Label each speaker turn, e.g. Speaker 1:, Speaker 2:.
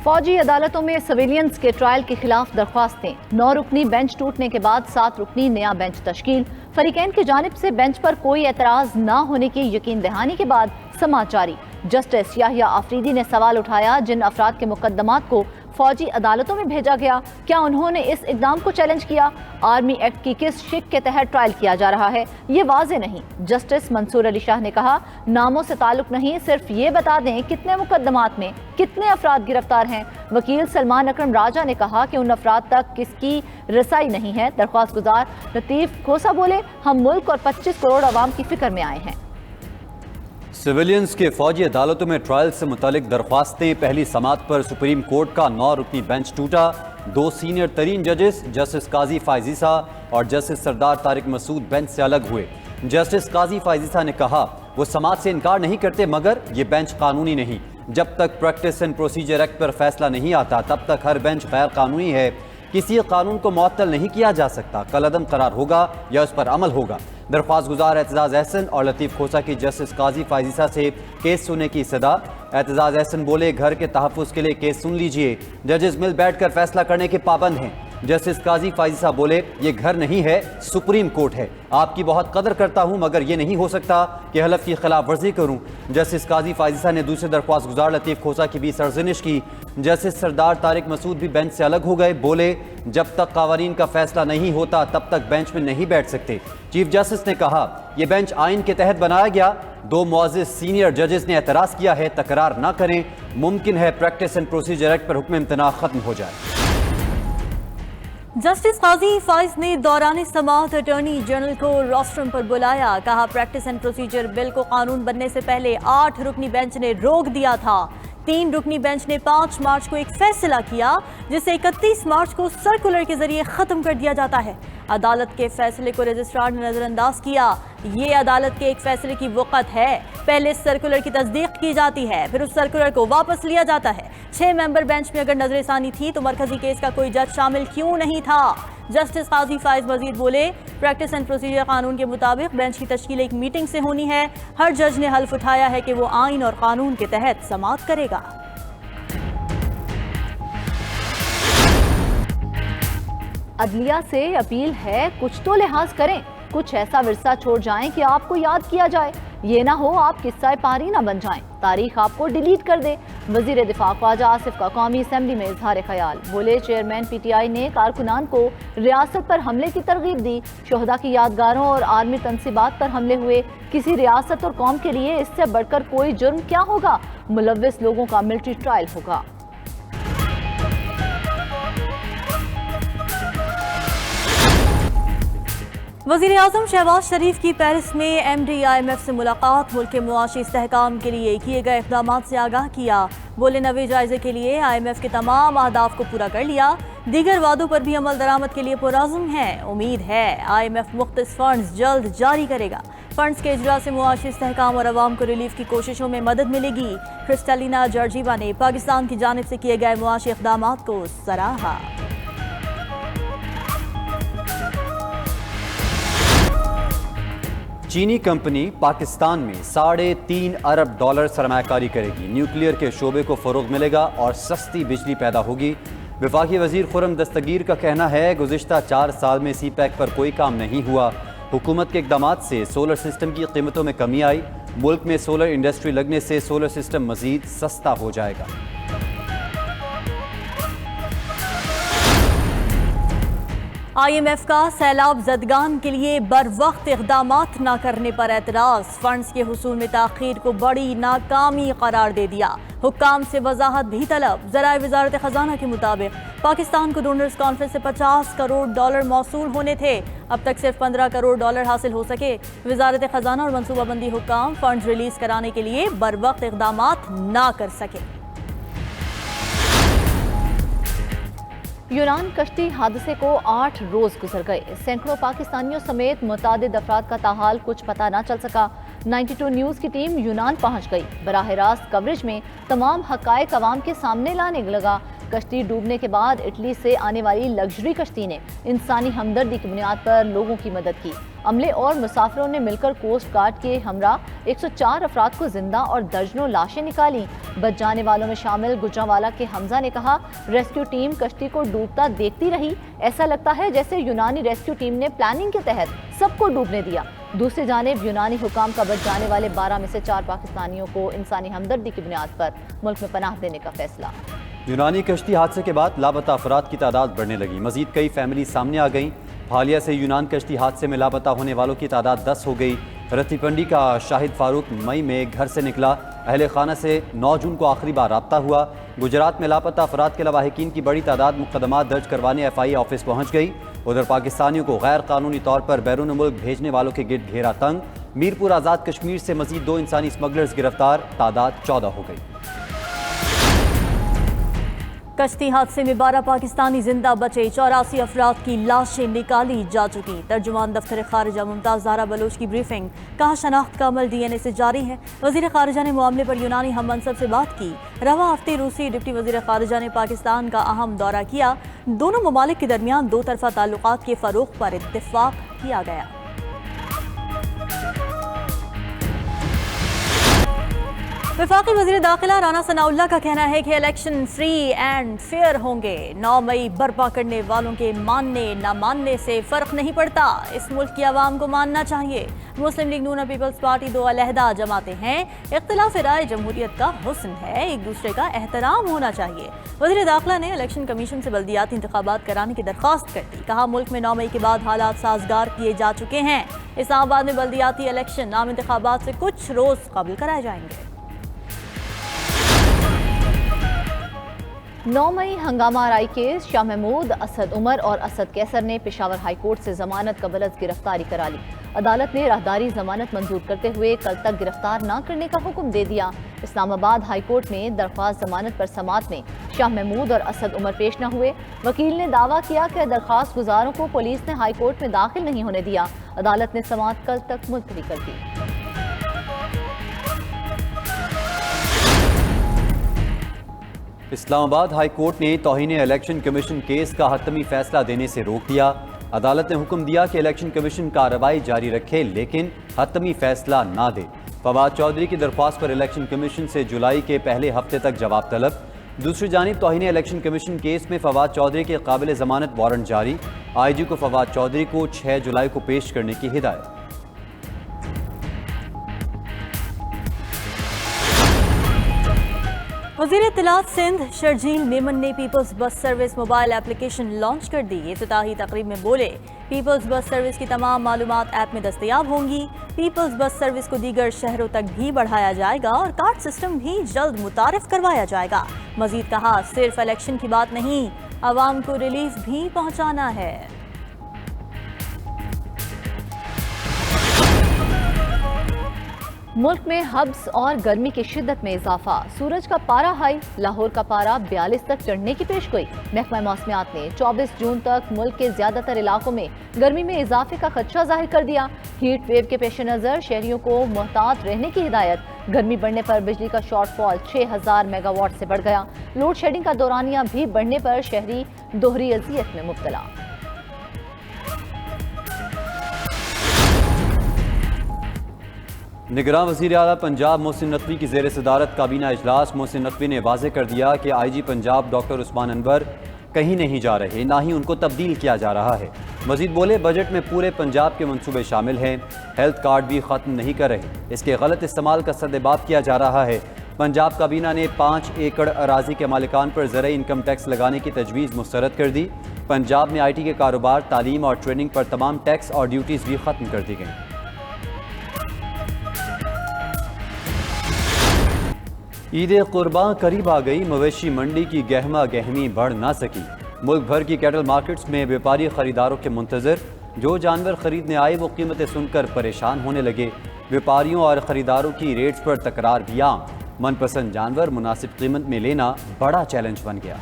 Speaker 1: فوجی عدالتوں میں سویلینز کے ٹرائل کے خلاف درخواستیں، 9 رکنی بینچ ٹوٹنے کے بعد 7 رکنی نیا بینچ تشکیل، فریقین کی جانب سے بینچ پر کوئی اعتراض نہ ہونے کی یقین دہانی کے بعد سماعت جاری۔ جسٹس یحییٰ آفریدی نے سوال اٹھایا، جن افراد کے مقدمات کو فوجی عدالتوں میں بھیجا گیا، کیا انہوں نے اس اقدام کو چیلنج کیا؟ آرمی ایکٹ کی کس شق کے تحت ٹرائل کیا جا رہا ہے، یہ واضح نہیں۔ جسٹس منصور علی شاہ نے کہا، ناموں سے تعلق نہیں، صرف یہ بتا دیں کتنے مقدمات میں کتنے افراد گرفتار ہیں۔ وکیل سلمان اکرم راجہ نے کہا کہ ان افراد تک کس کی رسائی نہیں ہے۔ درخواست گزار لطیف کھوسا بولے، ہم ملک اور 25 کروڑ عوام کی فکر میں آئے ہیں۔
Speaker 2: سویلینز کے فوجی عدالتوں میں ٹرائل سے متعلق درخواستیں، پہلی سماعت پر سپریم کورٹ کا 9 رکنی بینچ ٹوٹا۔ 2 سینئر ترین ججز جسٹس قاضی فائز عیسیٰ اور جسٹس سردار طارق مسعود بینچ سے الگ ہوئے۔ جسٹس قاضی فائز عیسیٰ نے کہا، وہ سماعت سے انکار نہیں کرتے، مگر یہ بینچ قانونی نہیں۔ جب تک پریکٹس اینڈ پروسیجر ایکٹ پر فیصلہ نہیں آتا تب تک ہر بینچ غیر قانونی ہے۔ کسی قانون کو معطل نہیں کیا جا سکتا، کالعدم قرار ہوگا یا اس پر عمل ہوگا۔ درخواست گزار اعتزاز احسن اور لطیف کھوسا کی جسٹس قاضی فائز عیسیٰ سے کیس سننے کی استدعا۔ اعتزاز احسن بولے، گھر کے تحفظ کے لیے کیس سن لیجئے، ججز مل بیٹھ کر فیصلہ کرنے کے پابند ہیں۔ جسٹس قاضی فائز عیسیٰ بولے، یہ گھر نہیں ہے، سپریم کورٹ ہے، آپ کی بہت قدر کرتا ہوں مگر یہ نہیں ہو سکتا کہ حلف کی خلاف ورزی کروں۔ جسٹس قاضی فائز عیسیٰ نے دوسرے درخواست گزار لطیف کھوسا کی بھی سرزنش کی۔ جسٹس سردار طارق مسعود بھی بینچ سے الگ ہو گئے، بولے، جب تک قوانین کا فیصلہ نہیں ہوتا تب تک بینچ میں نہیں بیٹھ سکتے۔ چیف جسٹس نے کہا، یہ بینچ آئین کے تحت بنایا گیا، 2 معزز سینئر ججز نے اعتراض کیا ہے، تکرار نہ کریں، ممکن ہے پریکٹس اینڈ پروسیجر ایکٹ پر حکم امتناع ختم ہو جائے۔
Speaker 3: جسٹس قاضی فائز نے دوران سماعت اٹارنی جنرل کو روسٹرم پر بلایا، کہا پریکٹس اینڈ پروسیجر بل کو قانون بننے سے پہلے 8 رکنی بینچ نے روک دیا تھا۔ 3 رکنی بینچ نے 5 مارچ کو ایک فیصلہ کیا جسے 31 مارچ کو سرکولر کے ذریعے ختم کر دیا جاتا ہے۔ عدالت کے فیصلے کو رجسٹرار نے نظر انداز کیا۔ یہ عدالت کے ایک فیصلے کی وقت ہے، پہلے سرکولر کی تصدیق کی جاتی ہے، پھر اس سرکولر کو واپس لیا جاتا ہے۔ 6 ممبر بینچ میں اگر نظر ثانی تھی تو مرکزی کیس کا کوئی جج شامل کیوں نہیں تھا؟ جسٹس قاضی فائز مزید بولے، پریکٹس اینڈ پروسیجر قانون کے مطابق بینچ کی تشکیل ایک میٹنگ سے ہونی ہے۔ ہر جج نے حلف اٹھایا ہے کہ وہ آئین اور قانون کے تحت سماعت کرے گا۔
Speaker 1: عدلیہ سے اپیل ہے، کچھ تو لحاظ کریں، کچھ ایسا ورثہ چھوڑ جائیں کہ آپ کو یاد کیا جائے، یہ نہ ہو آپ قصہ پاری نہ بن جائیں، تاریخ آپ کو ڈیلیٹ کر دے۔ وزیر دفاع خواجہ آصف کا قومی اسمبلی میں اظہار خیال، بولے، چیئرمین پی ٹی آئی نے کارکنان کو ریاست پر حملے کی ترغیب دی، شہداء کی یادگاروں اور آرمی تنصیبات پر حملے ہوئے، کسی ریاست اور قوم کے لیے اس سے بڑھ کر کوئی جرم کیا ہوگا؟ ملوث لوگوں کا ملٹری ٹرائل ہوگا۔
Speaker 3: وزیر اعظم شہباز شریف کی پیرس میں M D I M F سے ملاقات، ملک کے معاشی استحکام کے لیے کیے گئے اقدامات سے آگاہ کیا۔ بولے، نویں جائزے کے لیے آئی ایم ایف کے تمام اہداف کو پورا کر لیا، دیگر وعدوں پر بھی عمل درآمد کے لیے پرعزم ہے، امید ہے آئی ایم ایف مختص فنڈز جلد جاری کرے گا۔ فنڈز کے اجرا سے معاشی استحکام اور عوام کو ریلیف کی کوششوں میں مدد ملے گی۔ کرسٹلینا جارجیوا نے پاکستان کی جانب سے کیے گئے معاشی اقدامات کو سراہا۔
Speaker 2: چینی کمپنی پاکستان میں $3.5 ارب سرمایہ کاری کرے گی۔ نیوکلیئر کے شعبے کو فروغ ملے گا اور سستی بجلی پیدا ہوگی۔ وفاقی وزیر خرم دستگیر کا کہنا ہے، گزشتہ 4 سال میں سی پیک پر کوئی کام نہیں ہوا۔ حکومت کے اقدامات سے سولر سسٹم کی قیمتوں میں کمی آئی، ملک میں سولر انڈسٹری لگنے سے سولر سسٹم مزید سستا ہو جائے گا۔
Speaker 3: آئی ایم ایف کا سیلاب زدگان کے لیے بر وقت اقدامات نہ کرنے پر اعتراض، فنڈز کے حصول میں تاخیر کو بڑی ناکامی قرار دے دیا، حکام سے وضاحت بھی طلب۔ ذرائع وزارت خزانہ کے مطابق پاکستان کو ڈونرز کانفرنس سے $50 کروڑ موصول ہونے تھے، اب تک صرف $15 کروڑ حاصل ہو سکے۔ وزارت خزانہ اور منصوبہ بندی حکام فنڈز ریلیز کرانے کے لیے بر وقت اقدامات نہ کر سکے۔
Speaker 1: یونان کشتی حادثے کو 8 روز گزر گئے، سینکڑوں پاکستانیوں سمیت متعدد افراد کا تاحال کچھ پتہ نہ چل سکا۔ 92 نیوز کی ٹیم یونان پہنچ گئی، براہ راست کوریج میں تمام حقائق عوام کے سامنے لانے لگا۔ کشتی ڈوبنے کے بعد اٹلی سے آنے والی لگژری کشتی نے انسانی ہمدردی کی بنیاد پر لوگوں کی مدد کی۔ عملے اور مسافروں نے مل کر کوسٹ گارڈ کے ہمراہ 104 افراد کو زندہ اور درجنوں لاشیں نکالی۔ بچ جانے والوں میں شامل گجرانوالہ کے حمزہ نے کہا، ریسکیو ٹیم کشتی کو ڈوبتا دیکھتی رہی، ایسا لگتا ہے جیسے یونانی ریسکیو ٹیم نے پلاننگ کے تحت سب کو ڈوبنے دیا۔ دوسری جانب یونانی حکام کا بچ جانے والے 12 میں سے 4 پاکستانیوں کو انسانی ہمدردی کی بنیاد پر ملک میں پناہ دینے کا فیصلہ۔
Speaker 2: یونانی کشتی حادثے کے بعد لاپتہ افراد کی تعداد بڑھنے لگی، مزید کئی فیملی سامنے آ گئیں۔ حالیہ سے یونان کشتی حادثے میں لاپتہ ہونے والوں کی تعداد 10 ہو گئی۔ رتی پنڈی کا شاہد فاروق مئی میں گھر سے نکلا، اہل خانہ سے 9 جون کو آخری بار رابطہ ہوا۔ گجرات میں لاپتہ افراد کے لواحقین کی بڑی تعداد مقدمات درج کروانے FIA آفس پہنچ گئی۔ ادھر پاکستانیوں کو غیر قانونی طور پر بیرون ملک بھیجنے والوں کے گرد گھیرا تنگ۔ میرپور آزاد کشمیر سے مزید 2 انسانی اسمگلرز گرفتار، تعداد 14 ہو گئی۔
Speaker 3: کشتی حادثے میں 12 پاکستانی زندہ بچے، 84 افراد کی لاشیں نکالی جا چکی۔ ترجمان دفتر خارجہ ممتاز زہرا بلوچ کی بریفنگ، کہا شناخت کا عمل DNA سے جاری ہے۔ وزیر خارجہ نے معاملے پر یونانی ہم منصب سے بات کی۔ رواں ہفتے روسی ڈپٹی وزیر خارجہ نے پاکستان کا اہم دورہ کیا۔ دونوں ممالک کے درمیان 2 طرفہ تعلقات کے فروغ پر اتفاق کیا گیا۔ وفاقی وزیر داخلہ رانا ثناء اللہ کا کہنا ہے کہ الیکشن فری اینڈ فیئر ہوں گے۔ 9 مئی برپا کرنے والوں کے ماننے نہ ماننے سے فرق نہیں پڑتا، اس ملک کی عوام کو ماننا چاہیے۔ مسلم لیگ نون اور پیپلز پارٹی 2 علیحدہ جماعتیں ہیں، اختلاف رائے جمہوریت کا حسن ہے، ایک دوسرے کا احترام ہونا چاہیے۔ وزیر داخلہ نے الیکشن کمیشن سے بلدیاتی انتخابات کرانے کی درخواست کر دی، کہا ملک میں 9 مئی کے بعد حالات سازگار کیے جا چکے ہیں۔ اسلام آباد میں بلدیاتی الیکشن عام انتخابات سے کچھ روز قبل کرائے جائیں گے۔
Speaker 1: 9 مئی ہنگامہ آرائی کیس، شاہ محمود، اسد عمر اور اسد کیسر نے پشاور ہائی کورٹ سے ضمانت قبل از گرفتاری کرا لی۔ عدالت نے راہداری ضمانت منظور کرتے ہوئے کل تک گرفتار نہ کرنے کا حکم دے دیا۔ اسلام آباد ہائی کورٹ میں درخواست ضمانت پر سماعت میں شاہ محمود اور اسد عمر پیش نہ ہوئے۔ وکیل نے دعویٰ کیا کہ درخواست گزاروں کو پولیس نے ہائی کورٹ میں داخل نہیں ہونے دیا۔ عدالت نے سماعت کل تک ملتوی کر دی۔
Speaker 2: اسلام آباد ہائی کورٹ نے توہین الیکشن کمیشن کیس کا حتمی فیصلہ دینے سے روک دیا۔ عدالت نے حکم دیا کہ الیکشن کمیشن کارروائی جاری رکھے لیکن حتمی فیصلہ نہ دے۔ فواد چودھری کی درخواست پر الیکشن کمیشن سے جولائی کے پہلے ہفتے تک جواب طلب۔ دوسری جانب توہین الیکشن کمیشن کیس میں فواد چودھری کے قابل ضمانت وارنٹ جاری، IG کو فواد چودھری کو 6 جولائی کو پیش کرنے کی ہدایت۔
Speaker 3: وزیر اطلاعات سندھ شرجیل میمن نے Peoples bus service mobile application launch کر دی۔ افتتاحی تقریب میں بولے، پیپلز بس سروس کی تمام معلومات ایپ میں دستیاب ہوں گی۔ پیپلز بس سروس کو دیگر شہروں تک بھی بڑھایا جائے گا اور کارڈ سسٹم بھی جلد متعارف کروایا جائے گا۔ مزید کہا، صرف الیکشن کی بات نہیں، عوام کو ریلیف بھی پہنچانا ہے۔
Speaker 1: ملک میں حبس اور گرمی کی شدت میں اضافہ، سورج کا پارا ہائی، لاہور کا پارا 42 تک چڑھنے کی پیشگوئی۔ محکمہ موسمیات نے 24 جون تک ملک کے زیادہ تر علاقوں میں گرمی میں اضافے کا خدشہ ظاہر کر دیا۔ ہیٹ ویو کے پیش نظر شہریوں کو محتاط رہنے کی ہدایت۔ گرمی بڑھنے پر بجلی کا شارٹ فال 6000 میگا واٹ سے بڑھ گیا۔ لوڈ شیڈنگ کا دورانیہ بھی بڑھنے پر شہری دوہری اذیت میں مبتلا۔
Speaker 2: نگراں وزیر اعلیٰ پنجاب محسن نقوی کی زیر صدارت کابینہ اجلاس۔ محسن نقوی نے واضح کر دیا کہ IG پنجاب ڈاکٹر عثمان انور کہیں نہیں جا رہے، نہ ہی ان کو تبدیل کیا جا رہا ہے۔ مزید بولے، بجٹ میں پورے پنجاب کے منصوبے شامل ہیں، ہیلتھ کارڈ بھی ختم نہیں کر رہے، اس کے غلط استعمال کا سدباب کیا جا رہا ہے۔ پنجاب کابینہ نے 5 ایکڑ اراضی کے مالکان پر زرعی انکم ٹیکس لگانے کی تجویز مسترد کر دی۔ پنجاب میں IT کے کاروبار، تعلیم اور ٹریننگ پر تمام ٹیکس اور ڈیوٹیز بھی ختم کر دی گئیں۔ عید قرباں قریب آ گئی، مویشی منڈی کی گہما گہمی بڑھ نہ سکی۔ ملک بھر کی کیٹل مارکیٹس میں بیپاری خریداروں کے منتظر، جو جانور خریدنے آئے وہ قیمتیں سن کر پریشان ہونے لگے۔ بیپاریوں اور خریداروں کی ریٹس پر تکرار بھی عام، من پسند جانور مناسب قیمت میں لینا بڑا چیلنج بن گیا۔